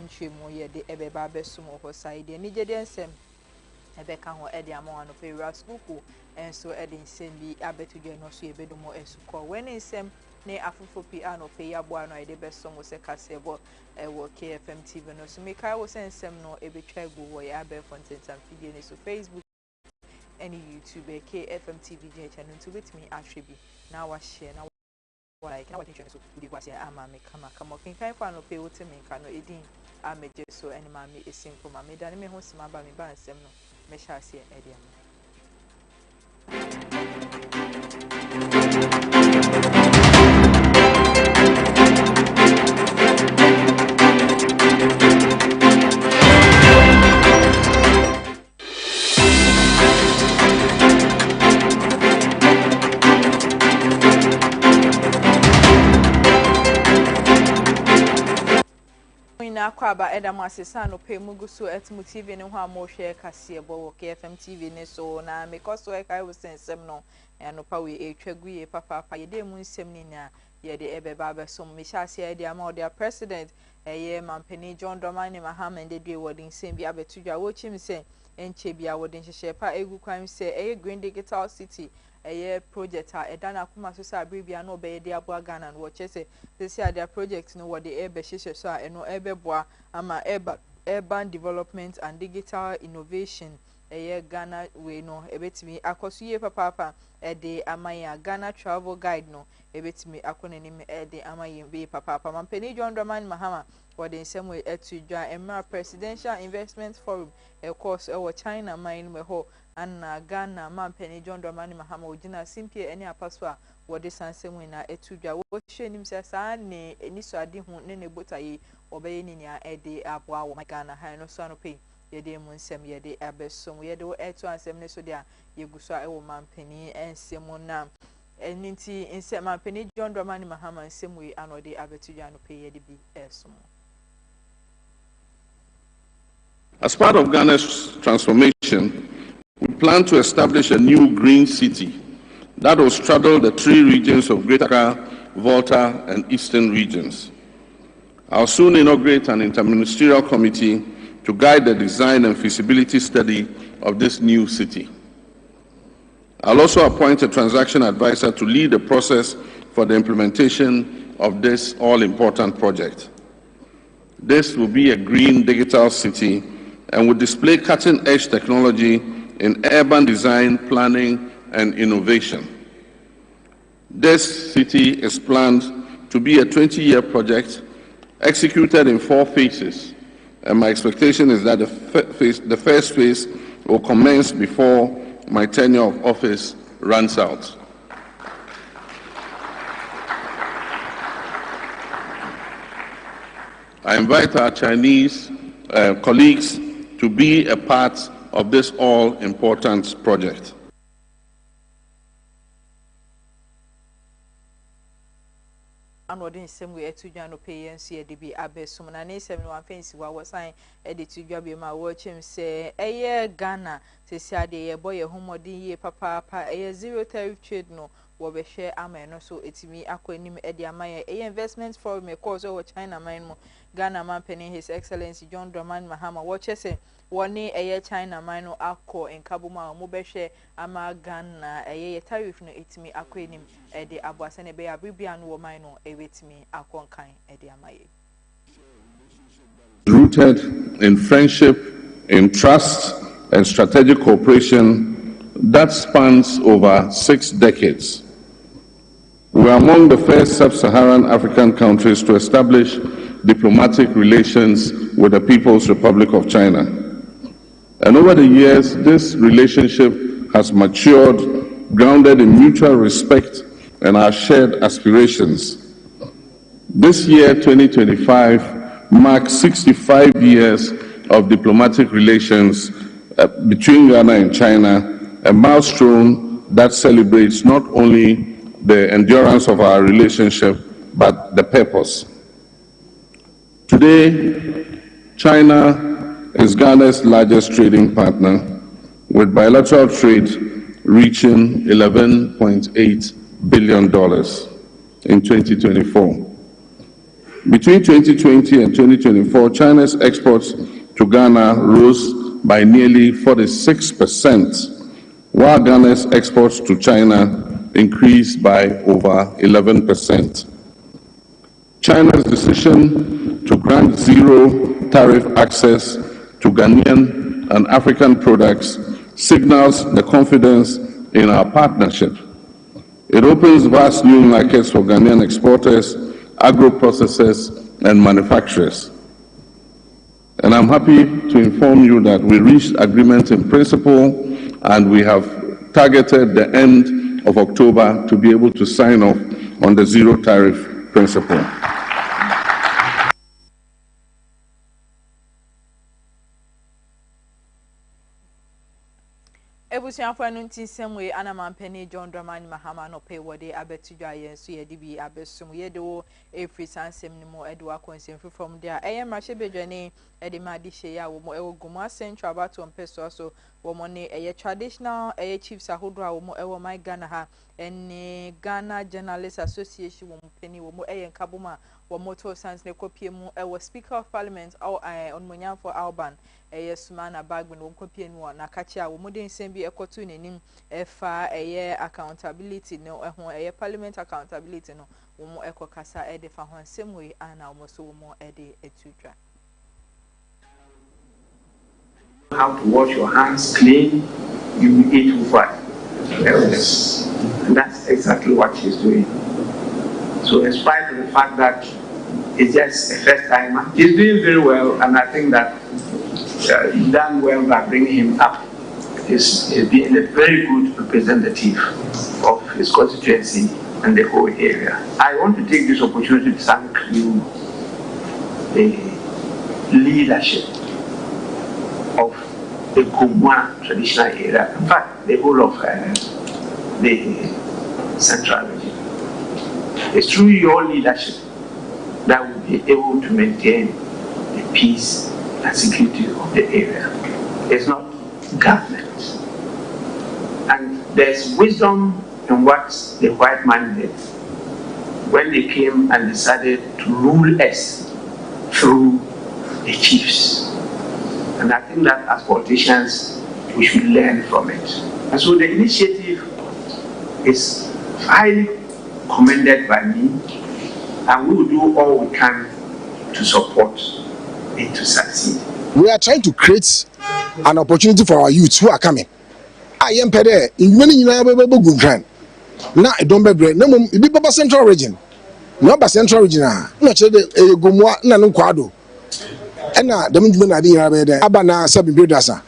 ntremu ye de ebeba besumo ho side ni je de nsem ebeka ho e de ama no pe ra school enso e de nsem bi abetudwe no so ebedomo esuko when nsem ne afufo pi ano pe ya boa no e de besomo se kasebo wo KFM TV no so meka wo nsem no ebetwa gu wo ya be content and video ni so Facebook any YouTube KFM TV channel to with me attribute now I share now like now I think so we was here Maame kama kin kan fa no pe wote me kan no edin ameje so any Maame Esi Nkrumah me dan me ho sima ba me ba nsem no me sha ase e dia Akwaba Edam asesa no pe mugusu etmu TV ne ho amhwe kase bo KFM TV ne so na because so kai wo sensem no no pa we etwaguye papa yede mu nsem ni na yede ebeba besom me hyase yede ama odia president eye mampeni John Dramani Mahama ndedwe wodi nsem bi abetudwa wo chim se enche bia wodi nhyehyɛ pa egu kwan se eye green digital city eye project a edana kuma so sa bibia no be de aboa Ghana no chese this year their project no what the ebe hyehyɛ so a eno ebe boa ama urban development and digital innovation eye Ghana we no ebetimi akosuye papa de amaya Ghana travel guide no ebetimi akonanim de amaye be papa mampeni John Dramani Mahama what the same way etudwa emma presidential investment forum course our China mine me ho anna Ghana mampeni John Dramani Mahama ogina simpie ene apaswa wode sansem na etudwa wo hwenim se sa ne eni so ade hu ne ne botaye obeye ni nia ede aboa wo Ghana ha no so anope yede mu nsem yede abesom yede wo eto ansem ne so dia yeguso a wo mampeni ensem na eninti nsem mampeni John Dramani Mahama nsem we anode abetudwa no pe yede bi esom. As part of Ghana's transformation, we plan to establish a new green city that will straddle the three regions of Greater Accra, Volta, and Eastern regions. I'll soon inaugurate an interministerial committee to guide the design and feasibility study of this new city. I'll also appoint a transaction advisor to lead the process for the implementation of this all-important project. This will be a green digital city and will display cutting-edge technology in urban design, planning, and innovation. This city is planned to be a 20-year project executed in 4 phases, and my expectation is that the first phase will commence before my tenure of office runs out. I invite our Chinese colleagues to be a part of this all-important project. Anodin same way etudwa no pay nso ye de bi abesum na ne sem no amfensi wa wosan e de tudwa bi ma wo chim se eye Ghana sesi ade ye boy homodin ye papa eye zero tariff trade no wo be hwe ama no so etimi akwanim e de amaye eye investment forum e course o China man mo Ghana man penny His Excellency John Dramani Mahama wo chese woni eye China man no akọ enkabuma mo be hwe ama Ghana eye tariff no etimi akwanim e de aboase ne be abibia no wo man no ewetimi akonkan e de amaye. Rooted in friendship, in trust, and strategic cooperation that spans over 6 decades. We are among the first sub-Saharan African countries to establish diplomatic relations with the People's Republic of China. And over the years, this relationship has matured, grounded in mutual respect and our shared aspirations. This year, 2025, marks 65 years of diplomatic relations between Ghana and China, a milestone that celebrates not only the endurance of our relationship, but the purpose. Today, China is Ghana's largest trading partner, with bilateral trade reaching $11.8 billion in 2024. Between 2020 and 2024, China's exports to Ghana rose by nearly 46%, while Ghana's exports to China increased by over 11%. China's decision to grant zero tariff access to Ghanaian and African products signals the confidence in our partnership. It opens vast new markets for Ghanaian exporters, agro-processors, and manufacturers. And I'm happy to inform you that we reached agreement in principle, and we have targeted the end of October to be able to sign off on the zero tariff principle. Ebusiafo anunti semwe anamampeni John Dramani Mahama no pay wode abetudwa yenso ye dibi abesum ye de wo efri sansem ni mo edwa konsem from there mrahye bedwane ede madi hye ya wo mo ewo Guma Central Bato Mpeso so wo mo ne traditional chiefs ahodo a wo mo ewo my Ghana ha ene Ghana Journalists Association wo mo peni wo mo nkaboma wo motor sans ne kopie mu ewo Speaker of Parliament au onmonyan for Alban Sumana Bagman wo kopie nu na kachi a wo mo den sem bi ekotu nenim efa accountability no parliament accountability no wo mo ekokasa fa ho nsem we ana wo so wo mo etudwa. How to wash your hands clean, you eat with what? Wellness. And that's exactly what she's doing. So in spite of the fact that it's just a first timer, he's doing very well, and I think that he's done well by bringing him up. He's being a very good representative of his constituency and the whole area. I want to take this opportunity to thank you, the leadership of the Guma traditional area, in fact, the whole of the central region. It's through your leadership that we'll be able to maintain the peace and security of the area. It's not government. And there's wisdom in what the white man did when they came and decided to rule us through the chiefs. And I think that as politicians, we should learn from it. And so the initiative is highly commended by me, and we will do all we can to support it to succeed. We are trying to create an opportunity for our youths who are coming. I am pede in many United now I don't be no Baba Central region. No Baba Central region. No Gumwa Nanu Quado. And the movement I did Abana Sabi Bredasa.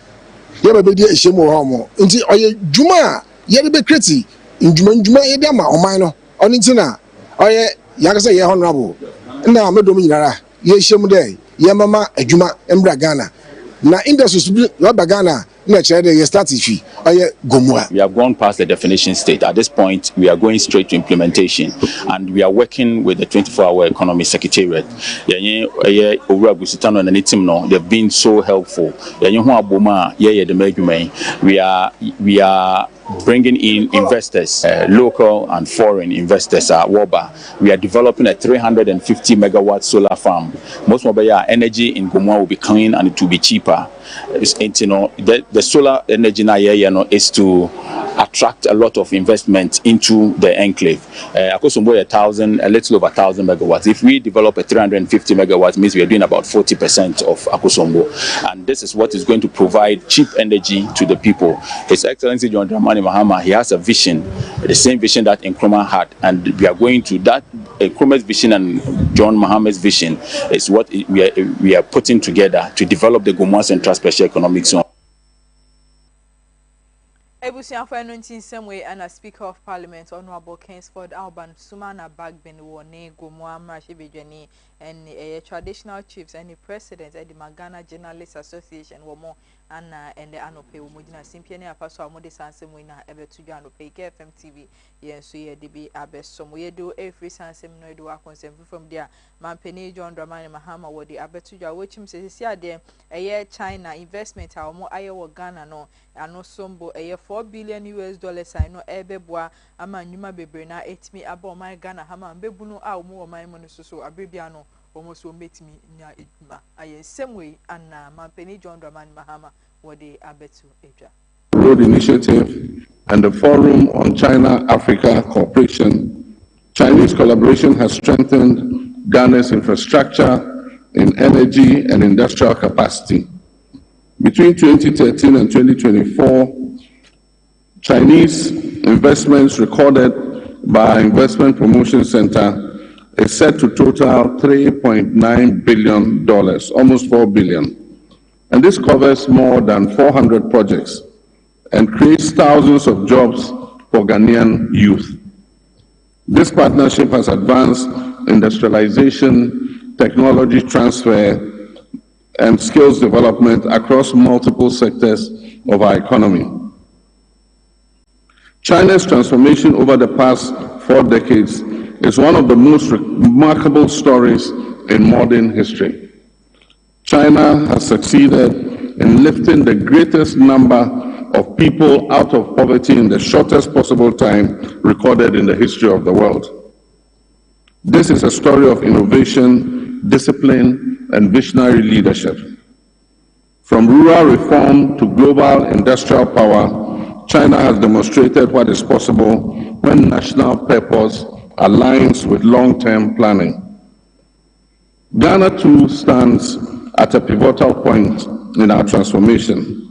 Yaba be a shame or homo. Until Oye Juma, Yelbe Creti, in Juma Edama or Mino, on Intina, Oye Yakasa Ye Honorable. And now Medomina, Ye Shemude, Yamama, Juma, Embra Ghana. Now, industry, not Ghana. We have gone past the definition state. At this point, we are going straight to implementation, and we are working with the 24-hour economy secretariat. They've been so helpful. We are bringing in investors, local and foreign investors at Woba. We are developing a 350 megawatt solar farm. Most mobile energy in Gomwa will be clean and it will be cheaper. The solar energy now is to attract a lot of investment into the enclave. A little over 1,000 megawatts. If we develop a 350 megawatts, means we are doing about 40% of Akosombo. And this is what is going to provide cheap energy to the people. His Excellency John Dramani Mahama, he has a vision, the same vision that Nkrumah had, and we are going to that. Nkrumah's vision and John Mahama's vision is what we are putting together to develop the Goma Central Special Economic Zone. Ebusiafo anunti nsɛmwe ana Speaker of Parliament Honorable Kingsford Alban Sumana Bagben wone Gomwa Mrahye Bedwane and traditional chiefs and the president of the Ghana Journalists Association womo ana and the anope womudina simpiane apaso amode sansem we na ebetuju anope Kfm TV yenso ye debi abesom we do every sansem no do akonsem from there mampeni John Dramani Mahama wodi abetuju awechim sesi ade China investment a womo aye wo Ghana no ano sombo $4 billion I know ebeboa ama nyuma bebre na etimi aba o my Ghana hama mbebunu a womo o my mono so abrebiano almost will meet me nya eduma aye same way and Mampeni John Dramani Mahama what they abetu eja Road Initiative and the Forum on China-Africa Cooperation, Chinese collaboration has strengthened Ghana's infrastructure in energy and industrial capacity. Between 2013 and 2024, Chinese investments recorded by our Investment Promotion Center is set to total $3.9 billion, almost $4 billion. And this covers more than 400 projects and creates thousands of jobs for Ghanaian youth. This partnership has advanced industrialization, technology transfer, and skills development across multiple sectors of our economy. China's transformation over the past 4 decades is one of the most remarkable stories in modern history. China has succeeded in lifting the greatest number of people out of poverty in the shortest possible time recorded in the history of the world. This is a story of innovation, discipline, and visionary leadership. From rural reform to global industrial power, China has demonstrated what is possible when national purpose aligns with long-term planning. Ghana too stands at a pivotal point in our transformation.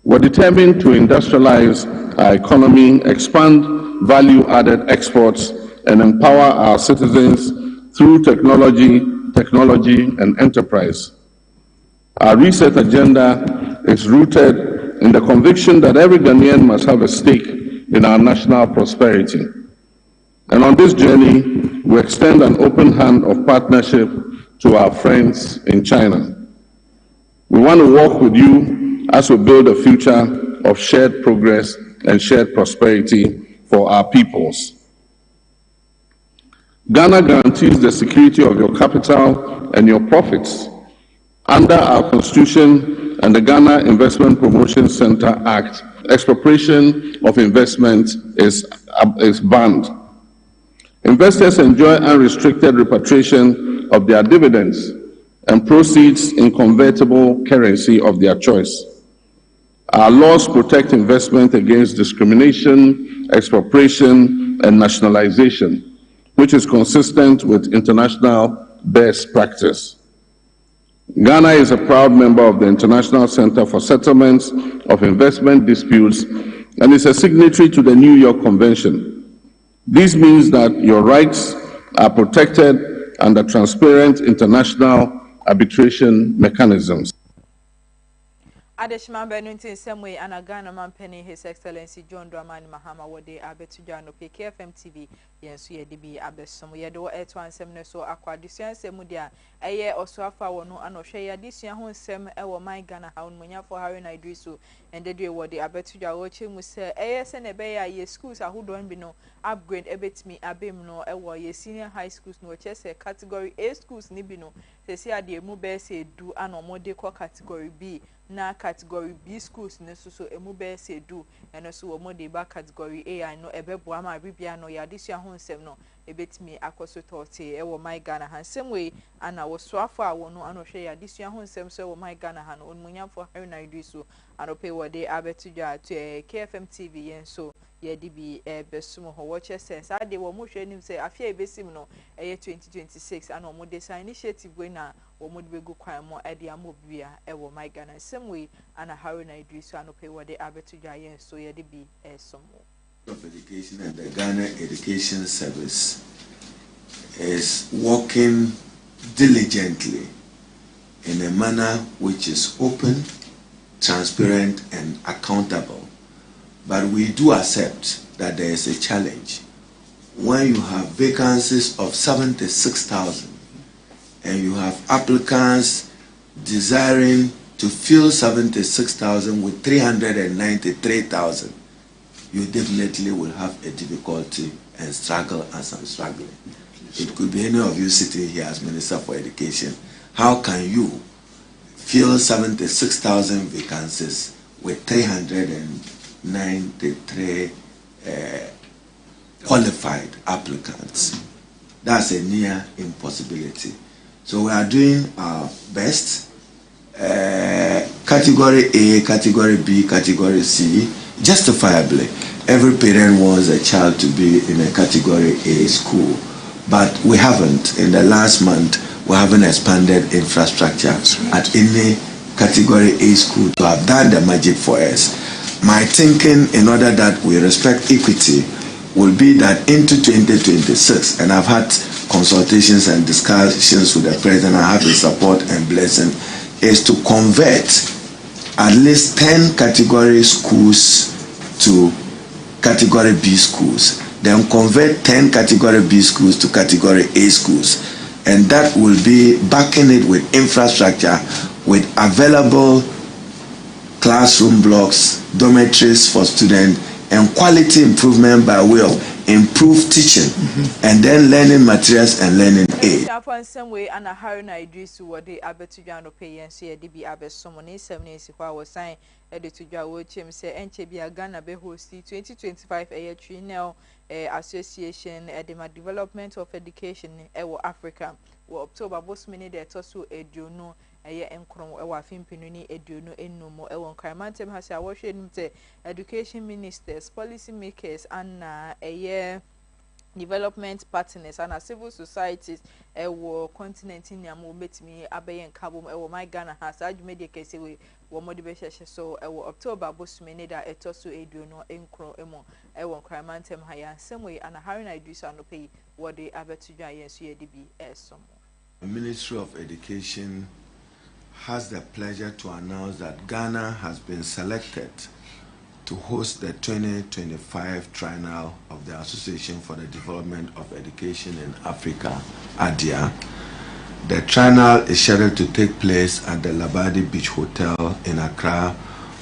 We're determined to industrialize our economy, expand value-added exports, and empower our citizens through technology, and enterprise. Our reset agenda is rooted in the conviction that every Ghanaian must have a stake in our national prosperity. And on this journey, we extend an open hand of partnership to our friends in China. We want to work with you as we build a future of shared progress and shared prosperity for our peoples. Ghana guarantees the security of your capital and your profits. Under our Constitution and the Ghana Investment Promotion Center Act, expropriation of investment is banned. Investors enjoy unrestricted repatriation of their dividends and proceeds in convertible currency of their choice. Our laws protect investment against discrimination, expropriation, and nationalization, which is consistent with international best practice. Ghana is a proud member of the International Center for Settlements of Investment Disputes and is a signatory to the New York Convention. This means that your rights are protected under transparent international arbitration mechanisms. Adeshima Benuntin same way Anagana Mampeni His Excellency John Dramani Mahama Wode Abetuja no Kfm TV yensu ye dibi abesom ye do etwansem ne so akwadusua nsem dia eye osoafa wono anohwe ya disua ho nsem e wo man Ghana ha onmunyafo Harry na Idrisu endedue Wode Abetuja wo chemu se eye se ne be ya ye schools ahudon bi no upgrade ebetimi abem no e wo ye senior high schools no chese category A schools ni bi no sesi ade mu be se du anomode ko category B na category B schools ne so emu be se du eno so wo mode ba category A I no ebebo ama bibia no ya disua ho nsem no ebetimi akoso tote e wo my Ghana hansem we ana wo soafo a wono anohwe ya disua ho nsem so wo my Ghana ha no onmunyamfo Harry na Idrisu anope Wode Abetuja to KFM TV yen so ye dibi besum ho watch sense ade wo mo hwe nim say afia ebesim no 2026 ana mo design initiative we na wo mo de begu kwan mo ade amobia e wo my Ghana same way ana Harry na Idrisu anope Wode Abetuja yen so ye dibi somo of Education and the Ghana Education Service is working diligently in a manner which is open, transparent, and accountable. But we do accept that there is a challenge. When you have vacancies of 76,000 and you have applicants desiring to fill 76,000 with 393,000, you definitely will have a difficulty and struggle as I'm struggling. It could be any of you sitting here as Minister for Education. How can you fill 76,000 vacancies with 393 qualified applicants? That's a near impossibility. So we are doing our best. Category A, Category B, Category C, justifiably, every parent wants a child to be in a Category A school, but we haven't. In the last month, we haven't expanded infrastructure at any Category A school to have done the magic for us. My thinking, in order that we respect equity, will be that into 2026, and I've had consultations and discussions with the president, I have his support and blessing, is to convert at least 10 category schools to category B schools, then convert 10 category B schools to category A schools, and that will be backing it with infrastructure, with available classroom blocks, dormitories for students, and quality improvement by way of improved teaching, and then learning materials and learning aids. Some way and a hurry na Idris were the Abetujano pay and see a DB Abbess Somoni 70 was signed edited to Jawachim say NCB Ghana be hosted 2025 a year now association edema development of education Africa. October boss minute that also a duno a year and crom or Fimpini a duno and no more on Cramantem has a washing education ministers, policy makers, and a year development partners and civil societies continent in Yamu met me Abbey and Kabum my Ghana has media case away motivation so October boss minute that it also a duno and crom on Cramantem higher same way and a hurry I do so pay what they have to giant CDB as some. The Ministry of Education has the pleasure to announce that Ghana has been selected to host the 2025 triennial of the Association for the Development of Education in Africa, ADIA. The triennial is scheduled to take place at the Labadi Beach Hotel in Accra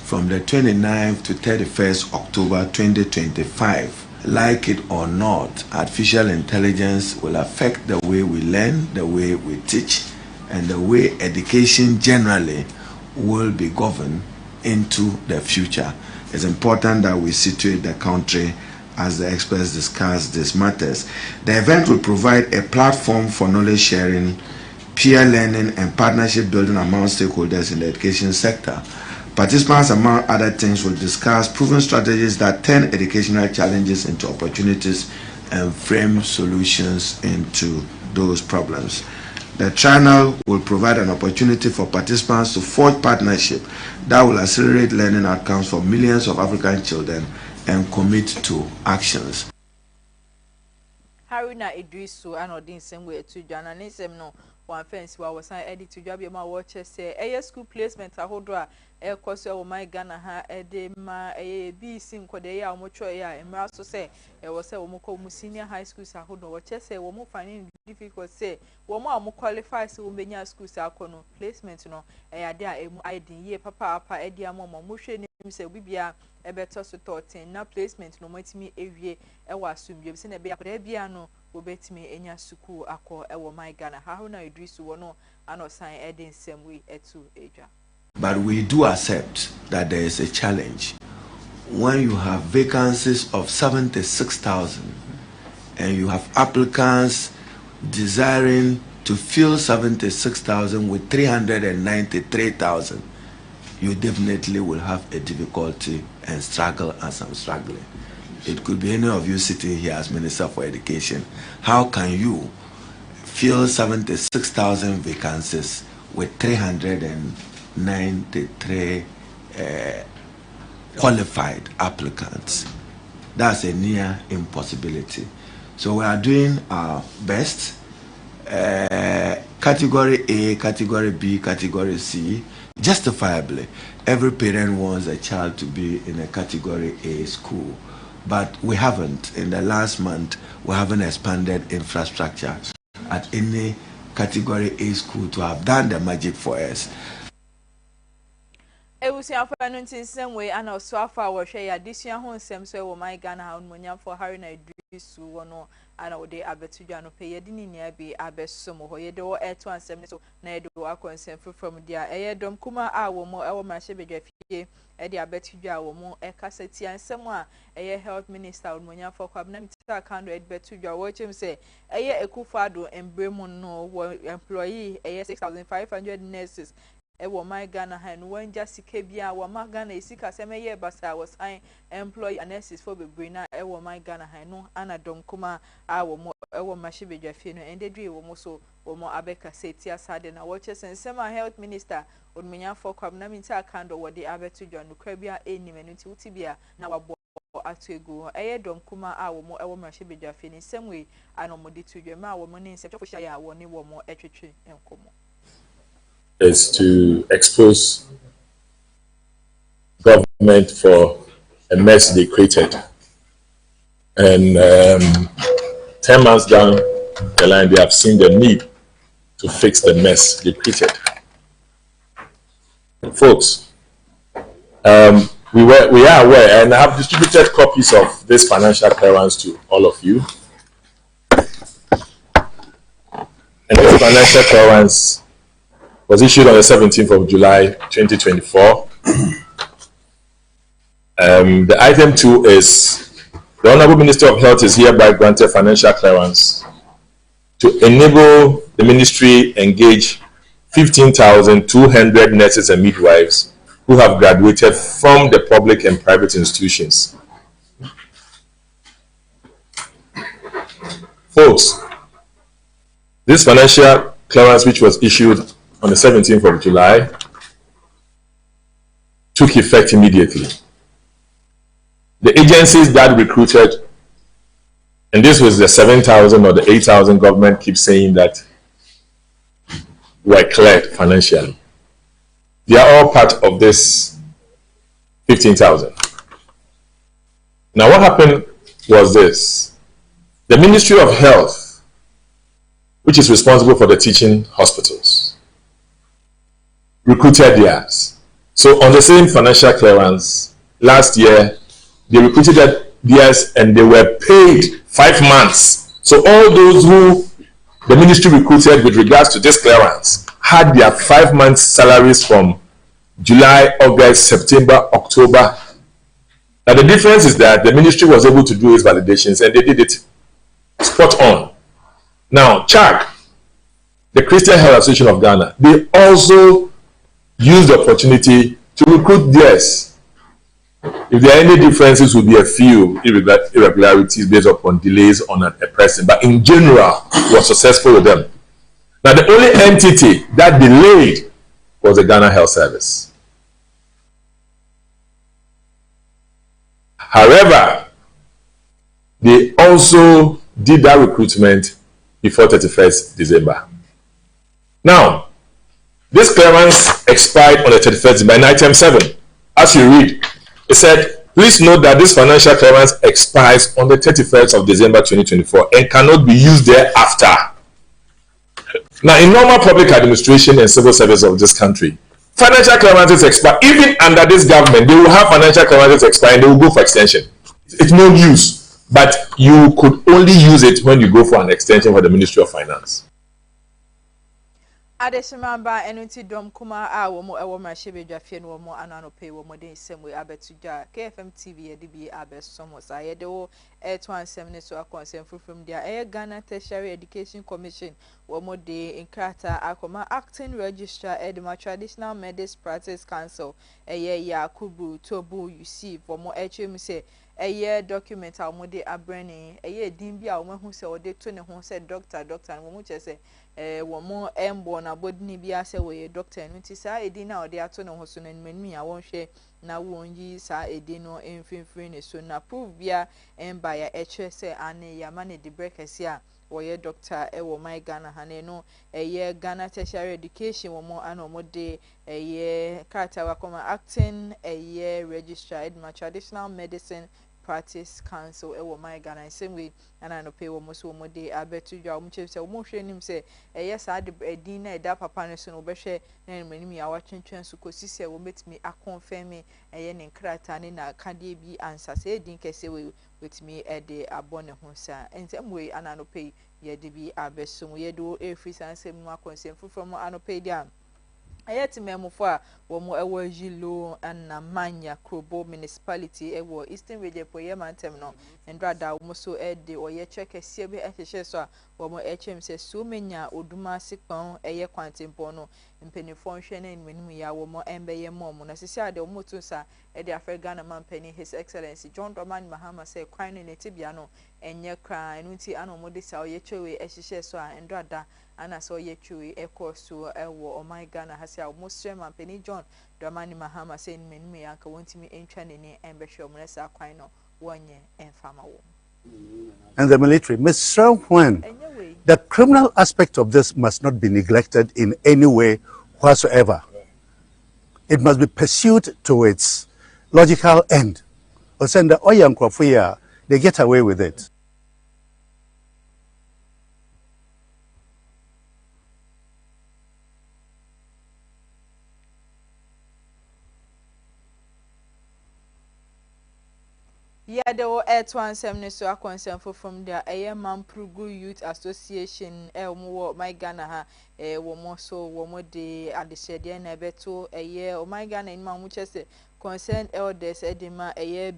from the 29th to 31st October 2025. Like it or not, artificial intelligence will affect the way we learn, the way we teach, and the way education generally will be governed into the future. It's important that we situate the country as the experts discuss these matters. The event will provide a platform for knowledge sharing, peer learning, and partnership building among stakeholders in the education sector. Participants, among other things, will discuss proven strategies that turn educational challenges into opportunities and frame solutions into those problems. The channel will provide an opportunity for participants to forge partnership that will accelerate learning outcomes for millions of African children and commit to actions. Haruna Idrisu and Odin same way to Jana Nisem no one fence while was I edit to job my watches say a school placement a hodra a course of my Ghana ha edema a B sim kodea mochoya and Rasso say it was a womoko senior high school sa hodno watches say womo finding difficult say womo qualifies womenya school sa kono placement no a dia ID ye papa edia mama mushe nim say bibia e better so 13 na placement no matimi ewie e wa asumdwe se na be bia no obetimi enya suku akọ ewo my Ghana Haruna Idrisu wono anosan edin semwe etu eja. But we do accept that there is a challenge when you have vacancies of 76,000 and you have applicants desiring to fill 76,000 with 393,000. You definitely will have a difficulty and struggle as I'm struggling. It could be any of you sitting here as Minister for Education. How can you fill 76,000 vacancies with 393 qualified applicants? That's a near impossibility. So we are doing our best. Category A, Category B, Category C, justifiably, every parent wants a child to be in a Category A school. But we haven't. In the last month, we haven't expanded infrastructure at any Category A school to have done the magic for us. Ewusi afano ntin same way and also afa wo hwe ya disua ho nsem so e wo my Ghana ha onmonya for Haruna Idrisu su wono ana ode abetudwa no pe yedi ni nia bi abesom ho yede wo eto ansem so na yede wo akonsem from dia dom kuma a wo mo e wo ma hye bedwa fie e de abetudwa wo mo e kaseti ansem a health minister Odmonya for kwabna mitita kando e betudwa wo chem se ekufado embremu no wo employee 6500 nurses ewo my Ghana ha no wanja sika bia wo my Ghana esika semeye basa was I employee nurses for bebre na ewo my Ghana ha no anadom kuma a wo mo ewo mahye fie no endedwe wo mo so wo mo abeka seti asade na wo chese nsema health minister Odmonya for kwabna minta kando wo de abetudwa no kwa bia enimenu ti wuti bia na wabo atwegu dom kuma a wo mo ewo mahye fie ni semwe anomodi tudwa ma wo mo ni nsefo hya ya wo ni wo mo etwetwe enkomo is to expose government for a mess they created. And 10 months down the line, they have seen the need to fix the mess they created. Folks, we are aware, and I have distributed copies of this financial clearance to all of you. And this financial clearance was issued on the 17th of July 2024. The item 2 is the Honorable Minister of Health is hereby granted financial clearance to enable the ministry engage 15,200 nurses and midwives who have graduated from the public and private institutions. Folks, this financial clearance, which was issued on the 17th of July, took effect immediately. The agencies that recruited, and this was the 7,000 or the 8,000 government keeps saying that were cleared financially. They are all part of this 15,000. Now what happened was this. The Ministry of Health, which is responsible for the teaching hospitals, recruited theirs. So on the same financial clearance, last year, they recruited theirs and they were paid 5 months. So all those who the ministry recruited with regards to this clearance had their 5 months salaries from July, August, September, October. Now the difference is that the ministry was able to do its validations and they did it spot on. Now, CHAG, the Christian Health Association of Ghana, they also used the opportunity to recruit theirs. If there are any differences, will be a few irregularities based upon delays on a person, but in general, was successful with them. Now, the only entity that delayed was the Ghana Health Service. However, they also did that recruitment before 31st December. Now, this clearance expired on the 31st December in item 7. As you read, it said, please note that this financial clearance expires on the 31st of December 2024 and cannot be used thereafter. Now, in normal public administration and civil service of this country, financial clearances expire. Even under this government, they will have financial clearances expire and they will go for extension. It's no use, but you could only use it when you go for an extension for the Ministry of Finance. Adesimamba enuti dom kuma a wo mo ewo mahye bedwafie no mo anano pay wo mo den semwe abetudwa KFM TV edibi abesomo sa yede wo eto ansem ne so akonsem from dia Ghana Tertiary Education Commission wo mo de inkrata akoma acting registrar edema traditional medicine practice council Yakubu Tobu UC wo mo hm se document a wo de abrani din bia wo hu se wo de to ne ho se doctor wo mo che se womo embo na bodni bia se we doctor no ti sa edi na ode ato ne ho so na manu ya wonhwe na wonyi sa edi no emfimfiri ne so na proof bia emba ya eche se ane ya mane de breakers ya wo doctor wo my Ghana hane no Ghana Tertiary Education womo anomo de karata wa koma acting registrar edma traditional medicine Practice Council ewo my Ghana same way ana no pay wo mo so mo de abetu dwa mo chef say wo hwe nim say sa de edin na eda papa no so no be hwe na manim ya wa twentwen so kosi say wo metimi akonfirm ne nkrata ne na kade bi ansa say edin kese we wetimi de abone ho sa ensem we ana no pay ye de bi abeso ye do free sansem no akonsem from ano pay dia ayeti memufo a wo mo ewo Jilo and Manya Krobo municipality ewo Eastern Region poye mantem no ndrada wo so de oye cheke sie be ehhye so a wo mo echem se so menya oduma sikpon eye kwantempo no mpenifo nhwe na enwenimu ya wo mo embeye mom na sisi ade wo moto sa de Africa na mampani His Excellency John Dramani Mahama say kwan ne tibia no enye kra enu ti ano mo de sa oye chewe ehhye so a ndrada ana so ye chui ekoso ewo my Ghana hasi a most mampani John Dramani Mahama say menmu ya ka wontimi entwa ne ne embehwe omresa kwan no wonye enfama wo. And the military, Mr. When the criminal aspect of this must not be neglected in any way whatsoever. It must be pursued to its logical end. Or send the Oyan Krofia, they get away with it. Yeah, there were 817 so concern from the Mamprugu Youth Association mo my Ghana ha wo mo so wo mo de adishede na beto my Ghana in ma mu chese concerned elders edema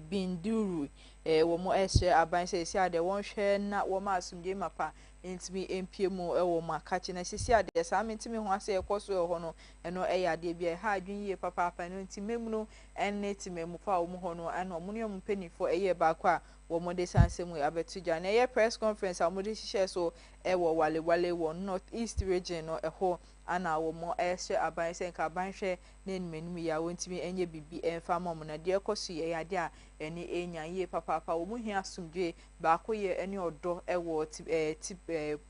binduru wo mo ehye aban se sia de won hwe na wo ma asumje mapa intimi empiemu ewo makachi na sisi ade sa mentimi ho ase ekoso ho no eno ade bia ha adwinye papa papa no ntimem no enne timemu fa wo ho no ana omunyo mpenifo ba kwa wo mo de sansem we abetuja na press conference amode hihye so ewo wale wo North East region no eho ana wo mo ehye aban se nka aban hwe na enmenum ya wontimi enye bibi emfa mom na de ekoso ade a eni enya ye papa papa wo mu hia asumdwe ba ko ye eni odo ewo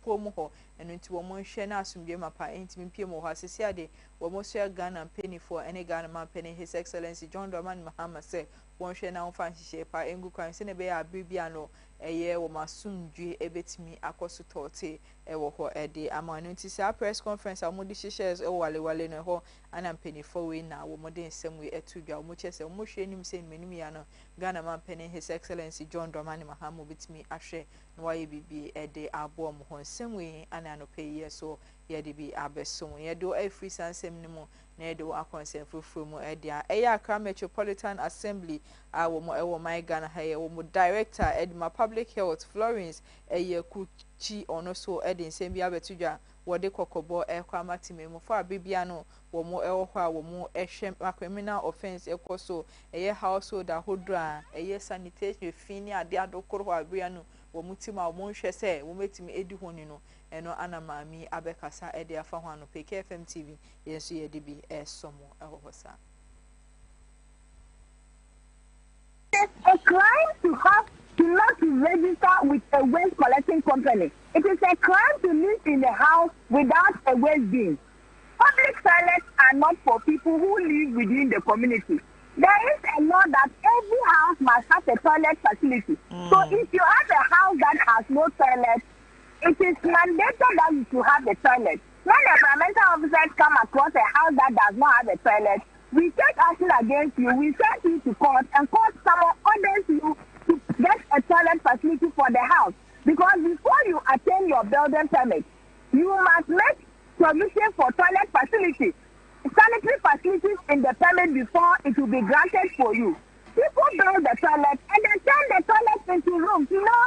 pom ho eno nti wo mo hwe na asumdwe mapa entimi piem ho asisi ade wo mo so Ghana penifo eni Ghana man peni His Excellency John Dramani Mahama say won hwe na won hihye pa engu kwan se ne be ya bibia no wo masumdwe ebetimi akoso tote ewo ho de amano nti sa press conference amodi hihye wale no ho ana penifo we na wo mo de nsem we etudwa wo mo chese wo mo hwe nim se menum ya no Ghana man peni His Excellency John Dramani Mahama betimi ahwe no waye bibi de abo mo ho nsem we ana no peye so ye de bi abeso ye do free sansem ni mo na de wa concern fufu mu dia Accra Metropolitan Assembly wo mo ewo my Ghana ha ye wo mo director edma public health Florence kuchi ono so edi nsem bi abetudwa wo de kokobo kwa matimemu fa bibia no wo mo ewo ho a wo mo ehwe criminal offense ekoso household ahodra sanitation fini ade adokoro ho abia no wo mutima wo nhwe se wo metimi edi honi no eno ana mami abekasa edi afa ho ano Kfm TV yenso ye de bi esomo eho hosa. It's a crime to not register with a waste collecting company. It is a crime to live in a house without a waste bin. Public toilets are not for people who live within the community. There is a law that every house must have a toilet facility. So if you have a house that has no toilet, it is mandated that you should have a toilet. When environmental officers come across a house that does not have a toilet, we take action against you. We send you to court, and court someone orders you to get a toilet facility for the house. Because before you attain your building permit, you must make provision for toilet facility, sanitary facilities in the permit before it will be granted for you. People build the toilet and they turn the toilet into rooms. You know,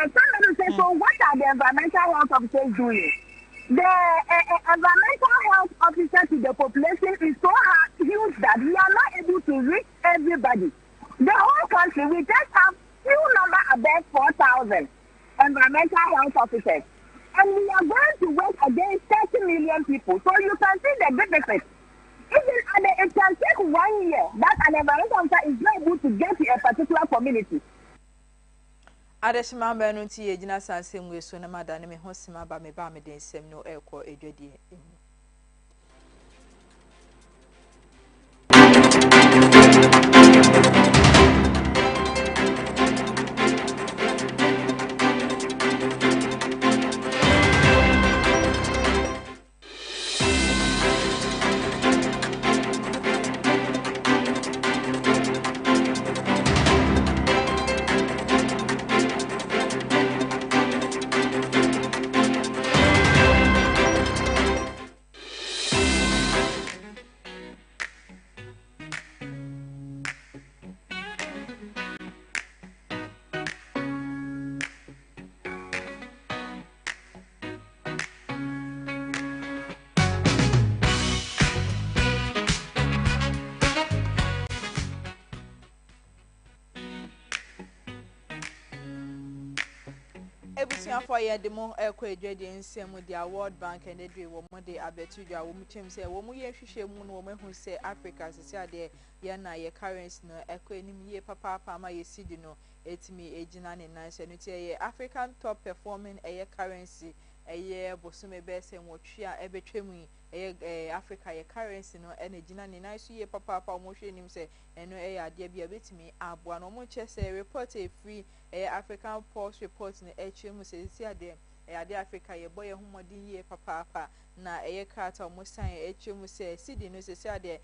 somebody will say, so what are the environmental health officers doing? The environmental health officer to the population is so huge that we are not able to reach everybody. The whole country, we just have few number above 4,000 environmental health officers. And we are going to work against 30 million people. So you can see the benefit. It can take 1 year that an environmental officer is not able to get to a particular community. Adeshima benu ti ejina sansem we so na madane me hosima ba me den sem no ekọ edwedie emu abusia for ye de mo ekọ edwede nsem the World Bank and the wo mo de abetudwa wo mu chem se wo mu ye hwehwe mu no wo mahu se Africa se ade ye na ye currency no ekọ enim ye papa ma ye sidi no etimi ejina ne nan se no tie ye African top performing currency bosume bese nwotwe a ebetwemu Africa ye currency no ejina ne nan so ye papa mo hwe nim se eno ade bia betimi aboa no mo che se report free African Pulse report no mu se si ade ade Africa ye boy humodin ye papa na krata mo san mu se sidi no se ade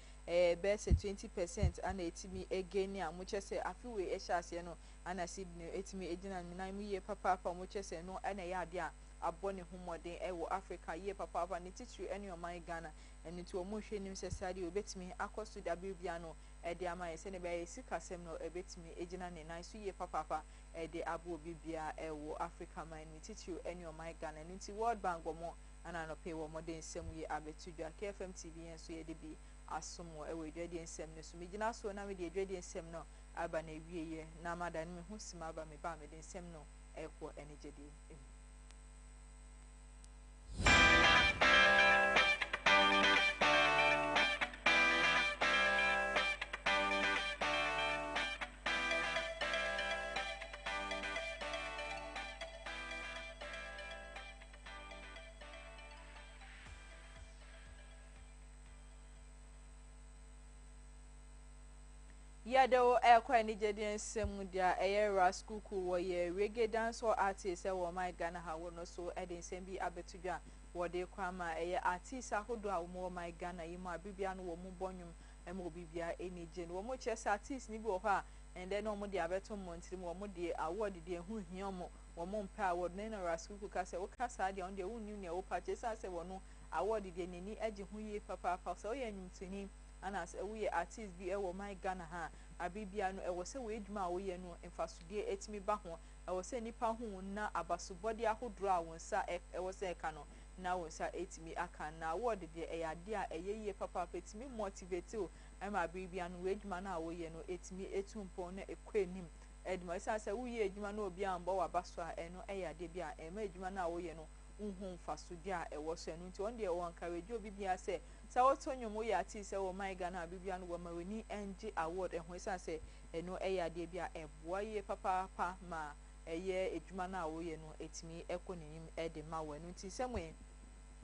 best 20% ana etimi again a mo che se afiwe ehase no ana sidi no etimi ejina nan mu ye papa mo che se no ana ye ade a abone humodin wo Africa ye papa ne titiri ene o man Ghana eni to mo hwe nim se sadi obetimi akosto da bibia no de amaye se ne be sikasem no ebetimi ejina ne nan so ye papa de abo bibia wo Africa man ne titiri ene o man Ghana ne ti World Bank mo ana no pay wo modern nsem ye abetudwa Kfm TV enso ye de bi asomo wo edwade nsem ne so megina so na me de edwade nsem no aba na wieye na madan me hu sima aba me ba me de nsem no ekwo enegede Yado ekwa ni jedi nsem dia era school wo ye reggae dance or artist wo my Ghana ha wono so ede nsem bi abetudwa wo de kwa ma artist ahodo a wo my Ghana yi ma bibia no wo mu bonyum mo bibia eni je no mo chese artist ni bi wo ha and then no mo de abeto montri mo mo de award de hu hia mo wo mo mpa award na era school ka se wo kasa de on de wonu ne wo pa chese ase wo no award de neni age hu ye papa so ye nyumtini ana se we artist bi ewo my Ghana ha abibia no ewo se we edwuma wo ye no emfasudie etimi ba ho ewo se nipa ho na abasobode ahodro a wonsa ewo se eka no na wonsa etimi aka na award de eyade a eyeye papa etimi motivate o ama abibia no we edwuma na wo ye no etimi etumpo na ekwenim edwuma se wo ye edwuma na obi ambo wa baso a eno eyade bia ema edwuma na wo ye no unhu mfasudie a ewo so enu nti on de wo encourage obi bia se sa wotonyo mo ya ti se wo my Ghana bibia no wo maweni NG award ehun sa se eno eyade bia eboa ye papa ma edwuma na wo ye no etimi ekonim de ma wo enu nti semwe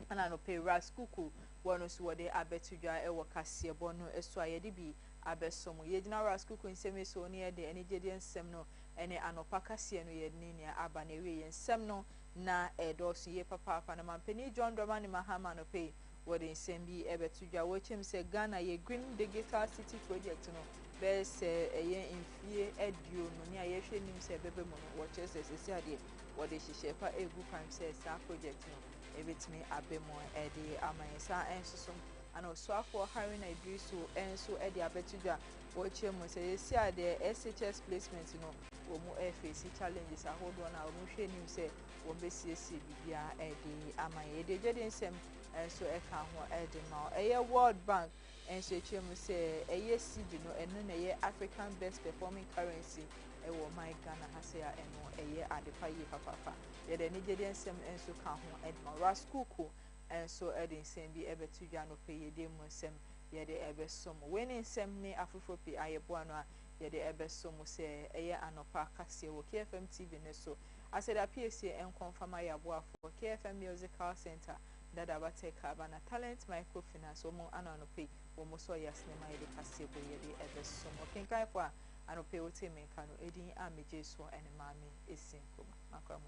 ana no pay ras kuku wono so wode abetudwa ewo kasebo no eso ayede bi abesomo ye gina ras kuku nsem so ne de ene jede nsem no ene anopa kase no ye ne ne aba na we ye nsem no na edoso ye papa na mampeni John Drama ni mahama no pay wode nsem bi ebetudwa wo chem se Ghana ye Green Digital City project no be se eye infie edio no ne ayehwe nim se bebe mo no wo chese se ade wode hihye pa egu kan se sa project no ebetimi abemo de amansa ensusu ana osuafo Harry na Idrisu enso de abetudwa wo chem se si ade SHS placement no wo mu face challenges ahodo na wo hwe nim se wo besiesie bibia de amaye de jede nsem enso eka ho de ma World Bank enso chem se CD no eno na African best performing currency ewo my Ghana ha se a eno adepa ye papa ye de ne jede nsem enso ka ho de ma raskuku enso de nsem bi ebetudwa no pe ye de mu nsem ye de ebesom weni nsem ne afofo pe ayebo ano a ye de ebesom se anopa kase wo Kfm TV ne so aseda PSA confirm ayabo afo Kfm Musical Center dada bateka bana talent microfinance omo ananope omo so ya cinema ye de kase bo ye de ebesom kenkan fo anope wote menka no edin ameje so ene Maame Esi Nkrumah makwa